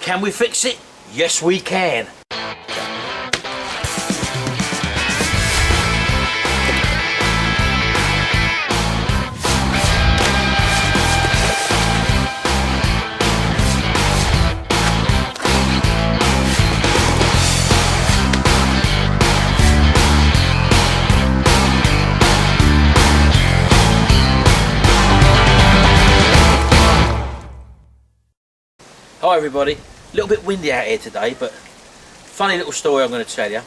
Can we fix it? Yes, we can. Hi everybody, a little bit windy out here today, but funny little story I'm going to tell you.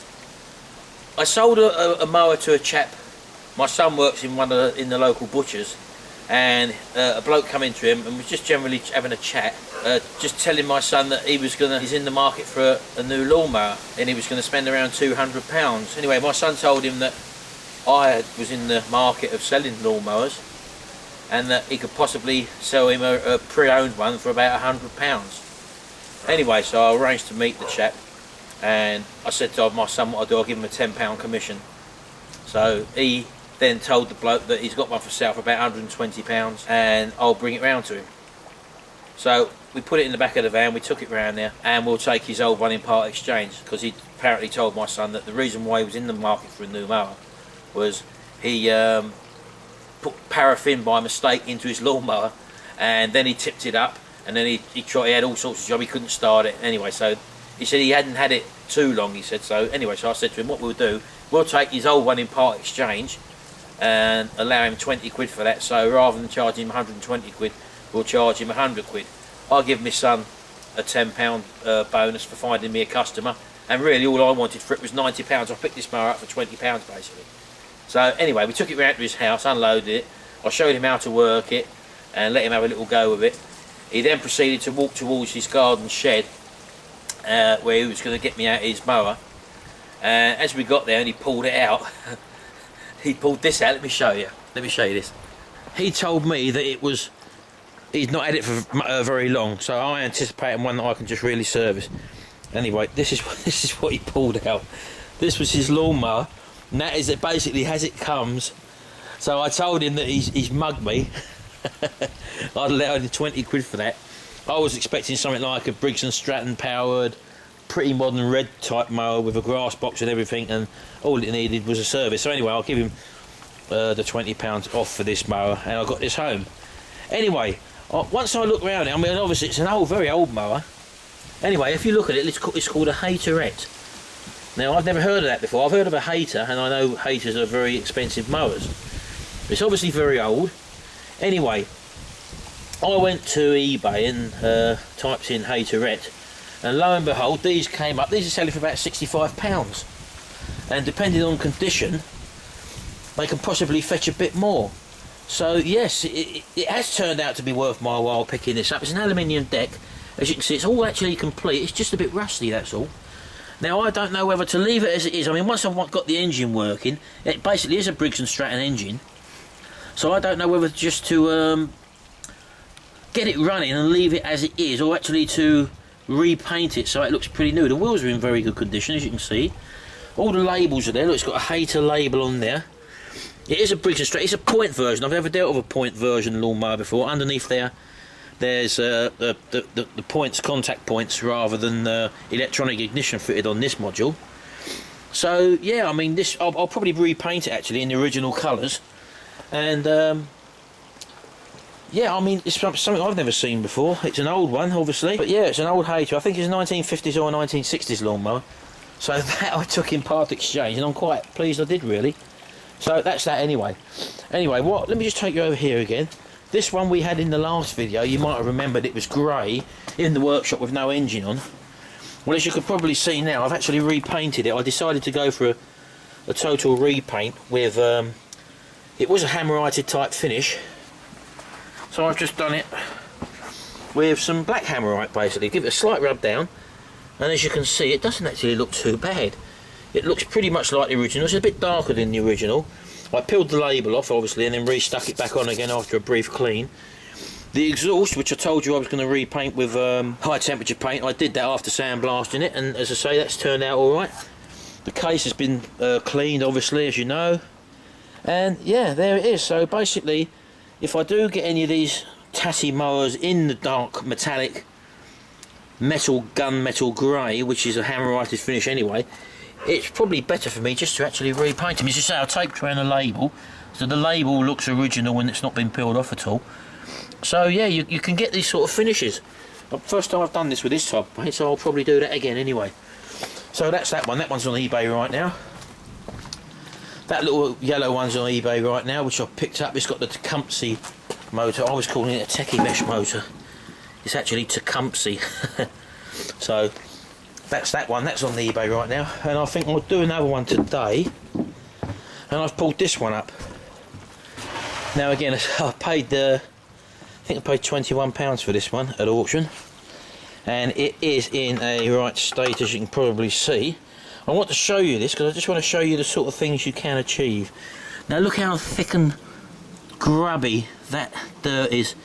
I sold a mower to a chap. My son works in in the local butchers, and a bloke come into him and was just generally having a chat, just telling my son that he's in the market for a new lawnmower and he was going to spend around £200. Anyway, my son told him that I was in the market of selling lawnmowers and that he could possibly sell him a pre-owned one for about £100. Anyway, so I arranged to meet the chap, and I said to my son what I'd do, I'll give him a £10 commission. So he then told the bloke that he's got one for sale for about £120 and I'll bring it round to him. So we put it in the back of the van, we took it round there, and we'll take his old one in part exchange, because he apparently told my son that the reason why he was in the market for a new mower was he put paraffin by mistake into his lawnmower, and then he tipped it up, and then he had all sorts of job, he couldn't start it. Anyway, so he said he hadn't had it too long, he said. So anyway, so I said to him, what we'll do, we'll take his old one in part exchange and allow him 20 quid for that. So rather than charging him 120 quid, we'll charge him 100 quid. I'll give my son a £10 bonus for finding me a customer, and really all I wanted for it was £90. I picked this mower up for £20 basically. So anyway, we took it round to his house, unloaded it, I showed him how to work it and let him have a little go with it. He then proceeded to walk towards his garden shed where he was going to get me out his mower. As we got there and he pulled it out, he pulled this out. Let me show you this. He told me that he'd not had it for very long, so I anticipated one that I can just really service. Anyway, this is what he pulled out. This was his lawnmower, and that is it basically as it comes. So I told him that he's mugged me. I'd allowed him 20 quid for that. I was expecting something like a Briggs and Stratton powered, pretty modern red type mower with a grass box and everything, and all it needed was a service. So anyway, I'll give him the £20 off for this mower, and I got this home. Anyway, once I look around it, I mean obviously it's an very old mower. Anyway, if you look at it, it's called a haterette. Now I've never heard of that before. I've heard of a hater, and I know haters are very expensive mowers. It's obviously very old. Anyway, I went to eBay and typed in haterette, and lo and behold, these came up. These are selling for about £65, and depending on condition, they can possibly fetch a bit more. So yes, it has turned out to be worth my while picking this up. It's an aluminium deck. As you can see, it's all actually complete. It's just a bit rusty, that's all. Now I don't know whether to leave it as it is. I mean, once I've got the engine working, it basically is a Briggs and Stratton engine. So I don't know whether just to get it running and leave it as it is, or actually to repaint it so it looks pretty new. The wheels are in very good condition, as you can see. All the labels are there. Look, it's got a hater label on there. It is a Briggs and Stratton. It's a point version. I've never dealt with a point version lawnmower before. Underneath there's the points, contact points, rather than electronic ignition fitted on this module. So yeah, I mean this. I'll probably repaint it actually in the original colours. And yeah, I mean it's something I've never seen before. It's an old one, obviously, but yeah, it's an old hater. I think it's a 1950s or 1960s lawnmower. So that I took in part exchange, and I'm quite pleased I did, really. So that's that anyway. Anyway, let me just take you over here again. This one we had in the last video, you might have remembered, it was grey in the workshop with no engine on. Well, as you could probably see now, I've actually repainted it. I decided to go for a total repaint with it was a hammerite type finish, so I've just done it with some black hammerite basically. Give it a slight rub down, and as you can see, it doesn't actually look too bad. It looks pretty much like the original. It's a bit darker than the original. I peeled the label off obviously and then restuck it back on again after a brief clean. The exhaust, which I told you I was going to repaint with high temperature paint, I did that after sandblasting it, and as I say, that's turned out alright. The case has been cleaned obviously, as you know. And yeah, there it is. So basically, if I do get any of these tatty mowers in the dark metallic gunmetal grey, which is a hammer-righted finish anyway, it's probably better for me just to actually repaint them. As you say, I taped around a label, so the label looks original when it's not been peeled off at all. So yeah, you can get these sort of finishes. First time I've done this with this type of paint, so I'll probably do that again anyway. So that's that one. That one's on eBay right now. That little yellow one's on eBay right now, which I picked up. It's got the Tecumseh motor. I was calling it a Techie Mesh motor. It's actually Tecumseh. So that's that one. That's on the eBay right now. And I think I'll do another one today. And I've pulled this one up. Now again, I paid I think I paid £21 for this one at auction, and it is in a right state, as you can probably see. I want to show you this because I just want to show you the sort of things you can achieve. Now look how thick and grubby that dirt is,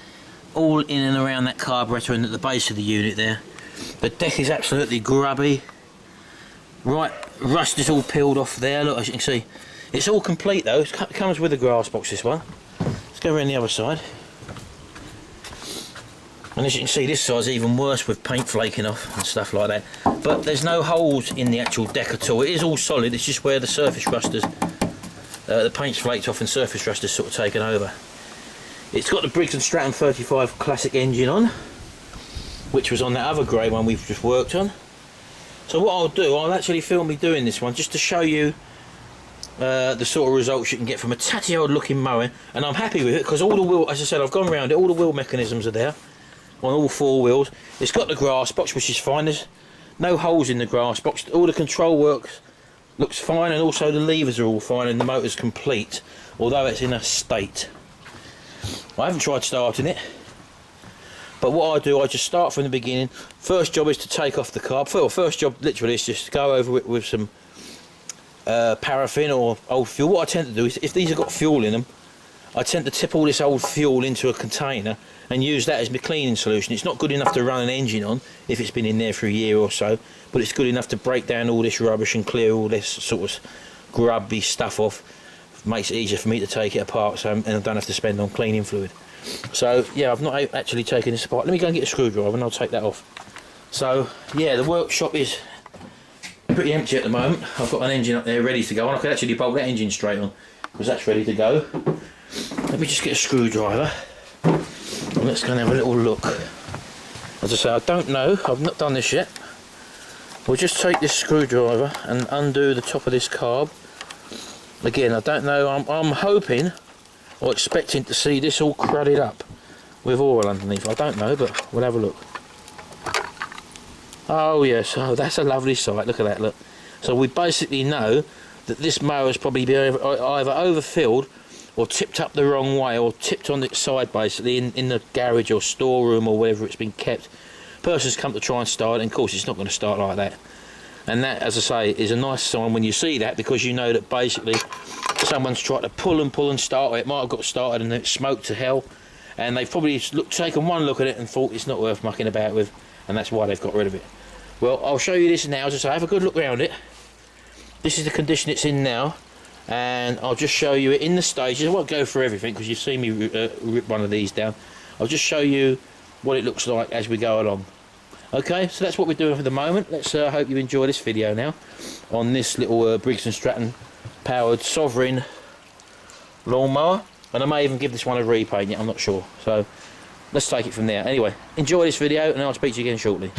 all in and around that carburettor and at the base of the unit there. The deck is absolutely grubby. Right, rust is all peeled off there. Look, as you can see, it's all complete though. It comes with a grass box, this one. Let's go around the other side. And as you can see, this side's even worse with paint flaking off and stuff like that. But there's no holes in the actual deck at all. It is all solid. It's just where the surface rusters, the paint's flaked off and surface rusters sort of taken over. It's got the Briggs and Stratton 35 classic engine on, which was on that other grey one we've just worked on. So what I'll do, I'll actually film me doing this one just to show you the sort of results you can get from a tatty old looking mower. And I'm happy with it because all the wheel, as I said, I've gone around it, all the wheel mechanisms are there on all four wheels. It's got the grass box, which is fine. There's no holes in the grass box. All the control works looks fine, and also the levers are all fine, and the motor's complete, although it's in a state. I haven't tried starting it, but what I do, I just start from the beginning. First job is to take off the carb. First job literally is just to go over it with some paraffin or old fuel. What I tend to do is, if these have got fuel in them, I tend to tip all this old fuel into a container and use that as my cleaning solution. It's not good enough to run an engine on if it's been in there for a year or so, but it's good enough to break down all this rubbish and clear all this sort of grubby stuff off. Makes it easier for me to take it apart, and I don't have to spend on cleaning fluid. So yeah, I've not actually taken this apart. Let me go and get a screwdriver and I'll take that off. So yeah, the workshop is pretty empty at the moment. I've got an engine up there ready to go, and I could actually bolt that engine straight on because that's ready to go. Let me just get a screwdriver and let's go and have a little look. As I say, I don't know, I've not done this yet. We'll just take this screwdriver and undo the top of this carb. Again, I don't know, I'm hoping or expecting to see this all crudded up with oil underneath. I don't know, but we'll have a look. Oh yes, oh, that's a lovely sight, look at that, look. So we basically know that this mower's probably been either overfilled or tipped up the wrong way, or tipped on its side basically in the garage or storeroom or wherever it's been kept. Person's come to try and start it, and of course it's not going to start like that. And that, as I say, is a nice sign when you see that, because you know that basically someone's tried to pull and start it. It might have got started and it smoked to hell, and they've probably taken one look at it and thought it's not worth mucking about with, and that's why they've got rid of it. Well, I'll show you this now. As I say, have a good look around it. This is the condition it's in now, and I'll just show you it in the stages. I won't go through everything because you've seen me rip one of these down. I'll just show you what it looks like as we go along. Okay, so that's what we're doing for the moment. Let's hope you enjoy this video now on this little Briggs and Stratton powered Sovereign lawnmower, and I may even give this one a repaint yet, I'm not sure. So let's take it from there. Anyway, enjoy this video and I'll speak to you again shortly.